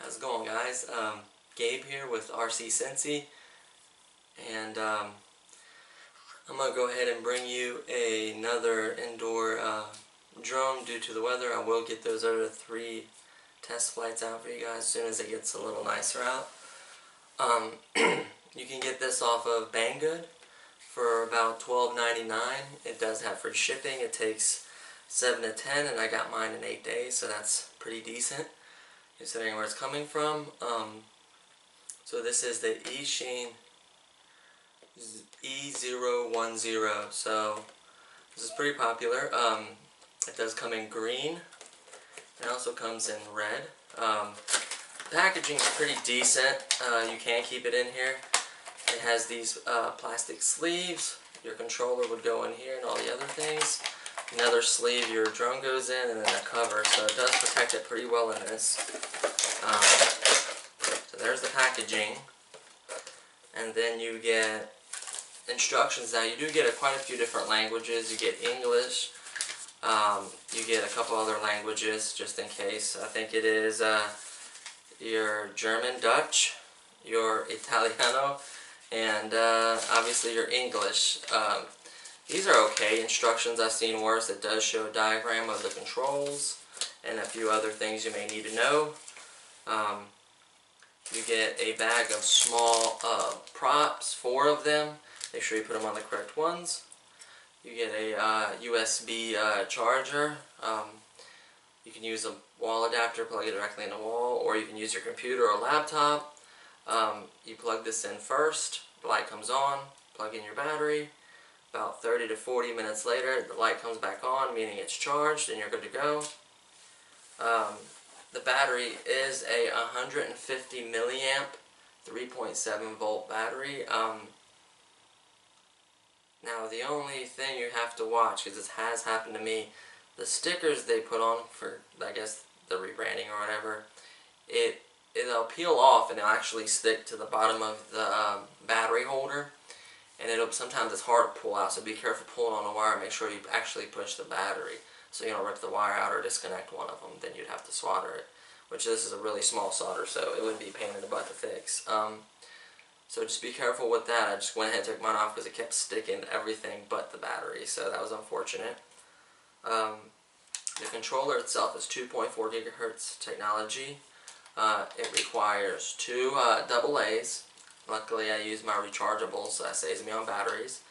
How's it going, guys? Gabe here with RC Cincy, and I'm going to go ahead and bring you another indoor drone due to the weather. I will get those other 3 test flights out for you guys as soon as it gets a little nicer out. You can get this off of Banggood for about $12.99. It does have free shipping. It takes 7 to 10, and I got mine in 8 days, so that's pretty decent considering where it's coming from. So this is the Eachine E010. So this is pretty popular. It does come in green. It also comes in red. Packaging is pretty decent. You can keep it in here. It has these plastic sleeves. Your controller would go in here and all the other things. Another sleeve your drone goes in, and then a cover. So it does protect it pretty well in this. So there's the packaging. And then you get instructions. Now you do get quite a few different languages. You get English. You get a couple other languages just in case. I think it is your German, Dutch, your Italiano, and obviously your English. These are okay. Instructions, I've seen worse. It does show a diagram of the controls and a few other things you may need to know. You get a bag of small props, 4 of them. Make sure you put them on the correct ones. You get a USB charger. You can use a wall adapter, plug it directly in the wall, or you can use your computer or laptop. You plug this in first, the light comes on, plug in your battery. About 30 to 40 minutes later, the light comes back on, meaning it's charged and you're good to go. The battery is a 150 milliamp, 3.7 volt battery. Now the only thing you have to watch, because this has happened to me, the stickers they put on for, I guess, the rebranding or whatever, it'll peel off and it'll actually stick to the bottom of the battery holder. And sometimes it's hard to pull out, so be careful pulling on the wire. Make sure you actually push the battery so you don't rip the wire out or disconnect one of them. Then you'd have to solder it, which this is a really small solder, so it wouldn't be a pain in the butt to fix. So just be careful with that. I just went ahead and took mine off because it kept sticking to everything but the battery, so that was unfortunate. The controller itself is 2.4 gigahertz technology. It requires 2 AA's. Luckily I use my rechargeables, so that saves me on batteries.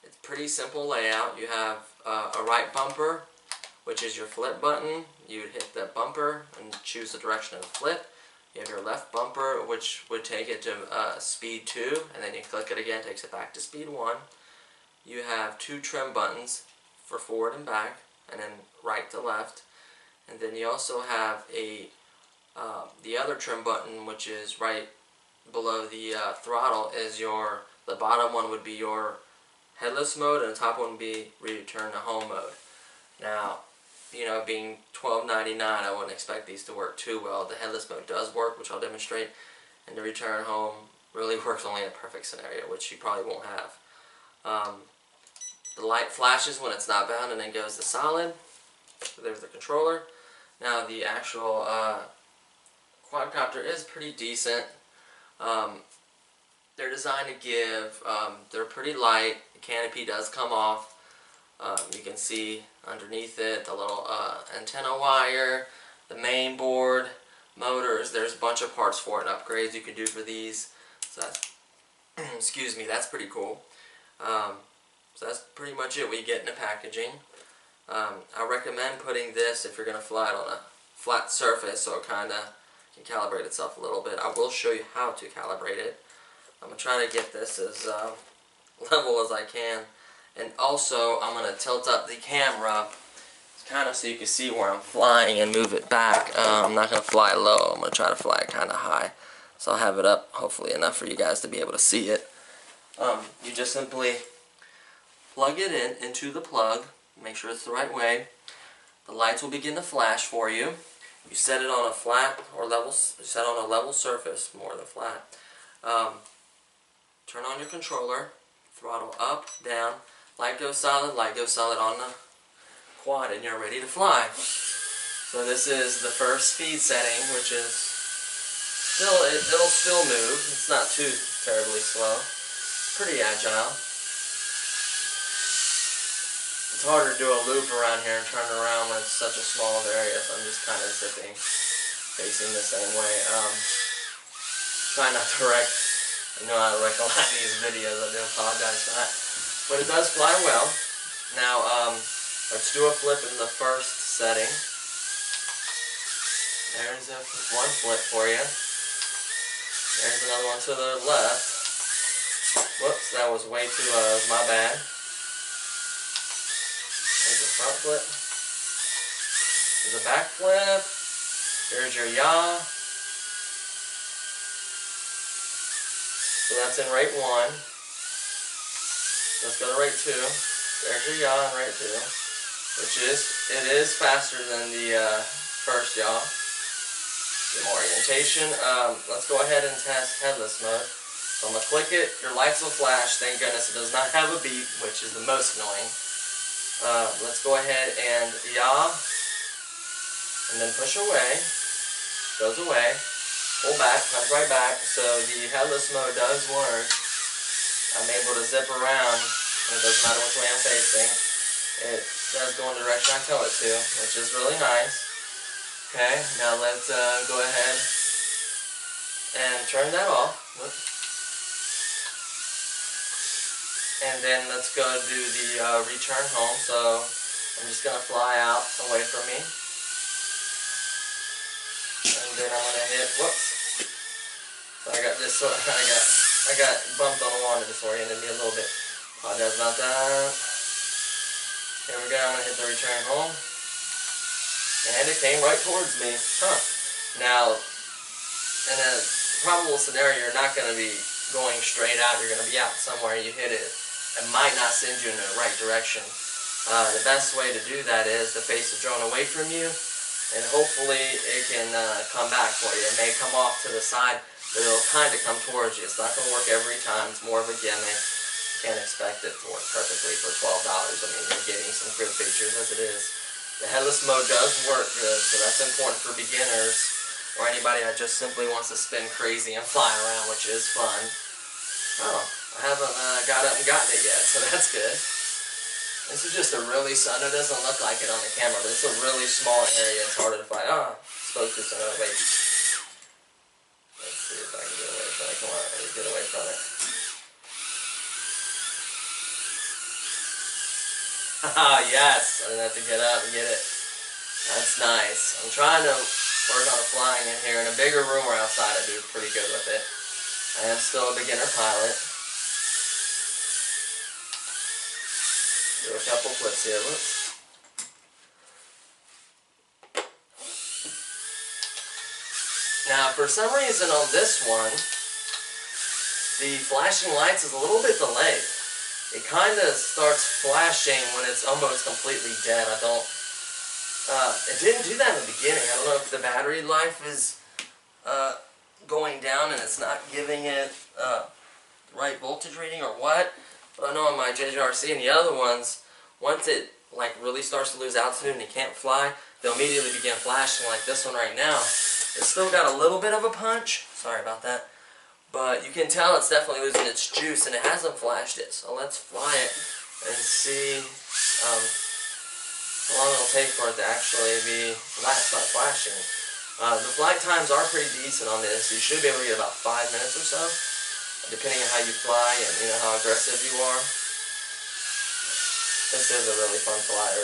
It's pretty simple layout. You have a right bumper, which is your flip button. You would hit the bumper and choose the direction of the flip. You have your left bumper, which would take it to speed 2, and then you click it again, takes it back to speed 1. You have 2 trim buttons for forward and back, and then right to left. And then you also have the other trim button, which is right below the throttle, is the bottom one would be your headless mode, and the top one would be return to home mode. Now, you know, being $12.99, I wouldn't expect these to work too well. The headless mode does work, which I'll demonstrate, and the return home really works only in a perfect scenario, which you probably won't have. The light flashes when it's not bound and then goes to solid. So there's the controller. Now the actual quadcopter is pretty decent. They're designed to give, they're pretty light. The canopy does come off. You can see underneath it the little antenna wire, the main board, motors. There's a bunch of parts for it and upgrades you can do for these. So that's, excuse me, that's pretty cool. So that's pretty much it what you get in the packaging. I recommend putting this if you're going to fly it on a flat surface so it kind of can calibrate itself a little bit. I will show you how to calibrate it. I'm going to try to get this as level as I can. And also, I'm going to tilt up the camera kind of so you can see where I'm flying and move it back. I'm not going to fly low. I'm going to try to fly it kind of high. So I'll have it up, hopefully enough for you guys to be able to see it. You just simply plug it into the plug. Make sure it's the right way. The lights will begin to flash for you. You set it on a flat or level. Set on a level surface, more than flat. Turn on your controller. Throttle up, down. Light goes solid on the quad, and you're ready to fly. So this is the first speed setting, which is still, it'll still move. It's not too terribly slow. Pretty agile. It's harder to do a loop around here and turn around when it's such a small area, so I'm just kind of zipping, facing the same way. Try not to wreck. I know I wreck a lot of these videos. I do apologize for that. But it does fly well. Now, let's do a flip in the first setting. There's one flip for you. There's another one to the left. Whoops, that was way too low. My bad. There's a front flip. There's a back flip. Here's your yaw. So that's in rate 1. Let's go to rate 2. There's your yaw in rate 2. It is faster than the first yaw. Some orientation. Let's go ahead and test headless mode. So I'm going to click it. Your lights will flash. Thank goodness it does not have a beep, which is the most annoying. Let's go ahead and yaw. And then push away. Goes away. Pull back, comes right back. So the headless mode does work. I'm able to zip around, and it doesn't matter which way I'm facing. It does go in the direction I tell it to, which is really nice. Okay, now let's go ahead and turn that off. Whoops. And then let's go do the return home. So I'm just going to fly out away from me. And then I'm going to hit, whoops. So I got bumped on the wall and it disoriented me a little bit. Apologize about that. Here we go, I'm going to hit the return home. And it came right towards me. Huh. Now, in a probable scenario, you're not going to be going straight out. You're going to be out somewhere. You hit it. It might not send you in the right direction. The best way to do that is to face the drone away from you. And hopefully it can come back for you. It may come off to the side, but it'll kind of come towards you. It's not going to work every time. It's more of a gimmick. You can't expect it to work perfectly for $12. I mean, you're getting some good features as it is. The headless mode does work good, so that's important for beginners or anybody that just simply wants to spin crazy and fly around, which is fun. Oh, I haven't got up and gotten it yet, so that's good. This is just a really, I know it doesn't look like it on the camera, but it's a really small area. It's harder to fly. Oh, focus on it. Wait. Let's see if I can get away from it. Come on, get away from it. Haha, yes. I didn't have to get up and get it. That's nice. I'm trying to work on flying in here. In a bigger room or outside, I do pretty good with it. I am still a beginner pilot. Do a couple flips here. Whoops. Now, for some reason on this one, the flashing lights is a little bit delayed. It kind of starts flashing when it's almost completely dead. It didn't do that in the beginning. I don't know if the battery life is going down and it's not giving it the right voltage reading or what. But I know on my JJRC and the other ones, once it like really starts to lose altitude and you can't fly, they'll immediately begin flashing like this one right now. It's still got a little bit of a punch. Sorry about that. But you can tell it's definitely losing its juice and it hasn't flashed it. So let's fly it and see how long it'll take for it to actually start flashing. The flight times are pretty decent on this. You should be able to get about 5 minutes or so, depending on how you fly and how aggressive you are. This is a really fun flyer.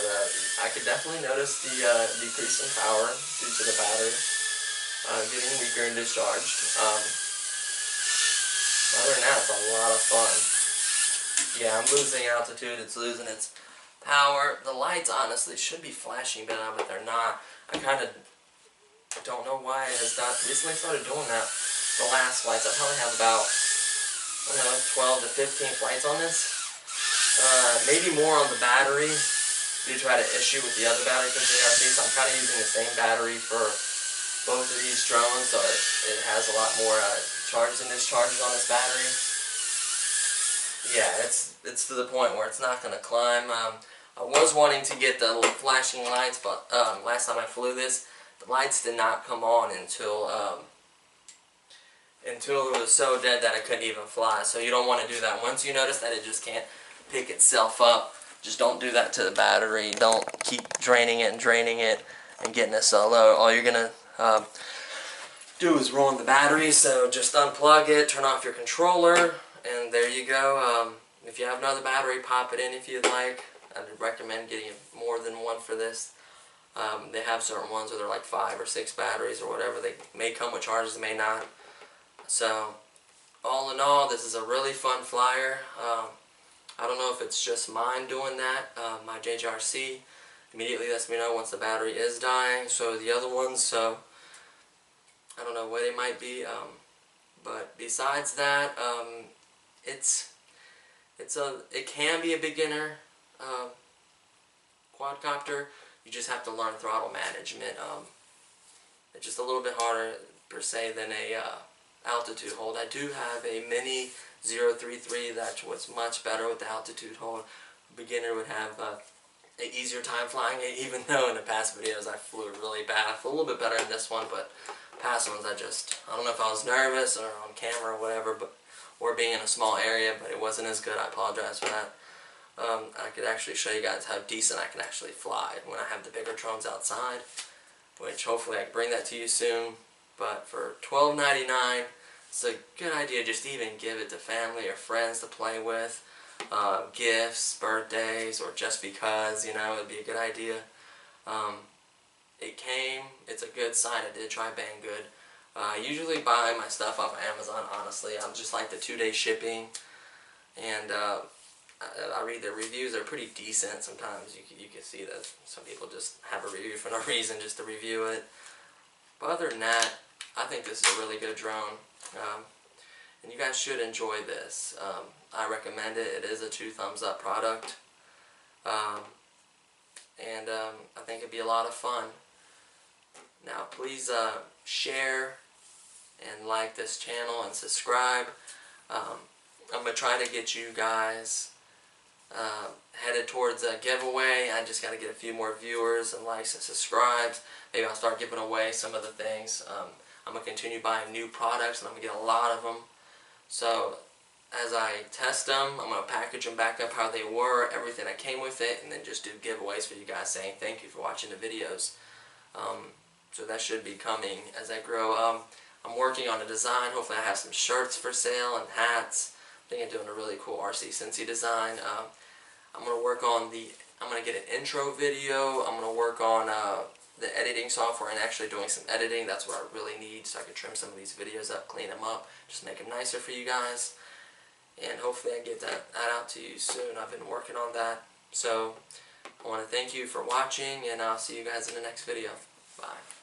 I could definitely notice the decrease in power due to the battery getting weaker and discharged. Other than that, it's a lot of fun. Yeah, I'm losing altitude. It's losing its power. The lights, honestly, should be flashing better, but they're not. I kind of don't know why it has not recently started doing that. The last flights, I probably have about, I don't know, 12 to 15 flights on this. Maybe more on the battery due to an issue with the other battery for JRC, so I'm kind of using the same battery for both of these drones, so it has a lot more charges and discharges on this battery. Yeah, it's to the point where it's not going to climb. I was wanting to get the flashing lights, but last time I flew this, the lights did not come on until it was so dead that I couldn't even fly. So you don't want to do that. Once you notice that it just can't pick itself up, just don't do that to the battery. Don't keep draining it and getting it so low. All you're going to do is ruin the battery, so just unplug it, turn off your controller, and there you go. If you have another battery, pop it in if you'd like. I'd recommend getting more than one for this. They have certain ones where they're like 5 or 6 batteries or whatever. They may come with chargers, they may not. So, all in all, this is a really fun flyer. I don't know if it's just mine doing that. My JJRC immediately lets me know once the battery is dying. So the other ones, so I don't know what it might be. But besides that, it can be a beginner quadcopter. You just have to learn throttle management. It's just a little bit harder per se than a altitude hold. I do have a mini 033 that was much better with the altitude hold. A beginner would have an easier time flying it, even though in the past videos I flew really bad. I flew a little bit better in this one, but past ones I don't know if I was nervous or on camera or whatever, or being in a small area, but it wasn't as good. I apologize for that. I could actually show you guys how decent I can actually fly when I have the bigger drones outside, which hopefully I can bring that to you soon. But for $12.99, it's a good idea just to even give it to family or friends to play with. Gifts, birthdays, or just because, you know, it'd be a good idea. It's a good site. I did try Banggood. I usually buy my stuff off of Amazon, honestly. I'm just like the 2-day shipping, and I read their reviews. They're pretty decent. Sometimes you can see that some people just have a review for no reason, just to review it. But other than that, I think this is a really good drone, and you guys should enjoy this. I recommend it. It is a 2 thumbs up product, and I think it'd be a lot of fun. Now please share and like this channel and subscribe. I'm going to try to get you guys headed towards a giveaway. I just got to get a few more viewers and likes and subscribes. Maybe I'll start giving away some of the things. I'm going to continue buying new products, and I'm going to get a lot of them. So as I test them, I'm going to package them back up how they were, everything that came with it, and then just do giveaways for you guys saying thank you for watching the videos. So that should be coming as I grow. I'm working on a design. Hopefully I have some shirts for sale and hats. I think I'm doing a really cool RC Cincy design. I'm going to work on I'm going to get an intro video. I'm going to work on the editing software and actually doing some editing. That's what I really need, so I can trim some of these videos up, clean them up, just make them nicer for you guys. And hopefully I get that out to you soon. I've been working on that. So I want to thank you for watching, and I'll see you guys in the next video. Bye.